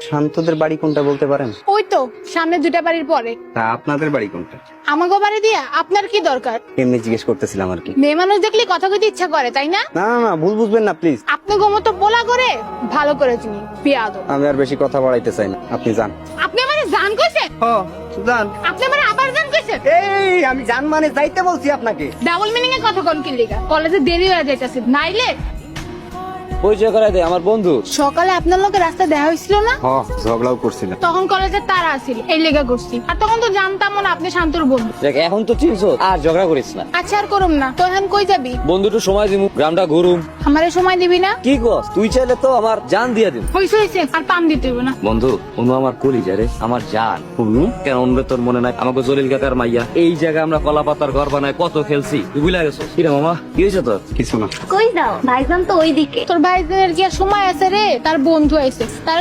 শান্তদের বাড়ি কোনটা বলতে পারেন? ওই তো সামনে দুটা বাড়ির পরে। তা আপনাদের বাড়ি কোনটা? আমাকে বাড়ি দিয়া আপনার কি দরকার? এমনি জিজ্ঞেস করতেছিলাম আর কি। মেয়ে মানুষ দেখলে কথা কইতে ইচ্ছা করে, তাই না? না না না, ভুল বুঝবেন না প্লিজ। আপনি গোমতো বলা করে ভালো করে চিনি পিয়াদো। আমি আর বেশি কথা বাড়াইতে চাই না, আপনি যান। আপনি আমারে জান কইছেন? যান। আপনি আমারে আবার জান কইছেন? এই আমি জান মানে যাইতে বলছি আপনাকে। ডাবল মিনিং এ কথা কোন কি লিগা? কলেজে দেরি হয়ে যাইতাছে, নাইলে পরিচয় করাই দে, আমার বন্ধু। সকালে আপনার লোকের রাস্তা দেখা হয়েছিল না? ঝগড়াও করছিলাম। তখন কলেজে তারা আসিল, এই লেগা করছি। আর তখন তো জানতাম না আপনি শান্তর বন্ধু। দেখ এখন তো চিনছো, আর ঝগড়া করিস না। আচ্ছা আর করুম না তো। এখন কই যাবি? বন্ধুটা সময় দিমু, গ্রামটা ঘুরুম। আমারে সময় দিবি না? কি কস? তুই চাইলে তো আমার জান দিয়া দিম। হইছে আর পাম দিতে হইব না। বন্ধু অনু আমার কলিজা রে, আমার জান। অনু কেন অন্য তোর মনে নাই? আমাকে জলিল কাকার মাইয়া এই জায়গায় আমরা কলা পাতার ঘর বানায় কত খেলছি, তুই ভুলে গেছো? কিরে মামা, কি হয়েছে তোর? কিছু না। কই যাও? ভাইজান তো ওইদিকে। তোর ভাইদের কি আর সময় আছে রে? তার বন্ধু আইছে, তার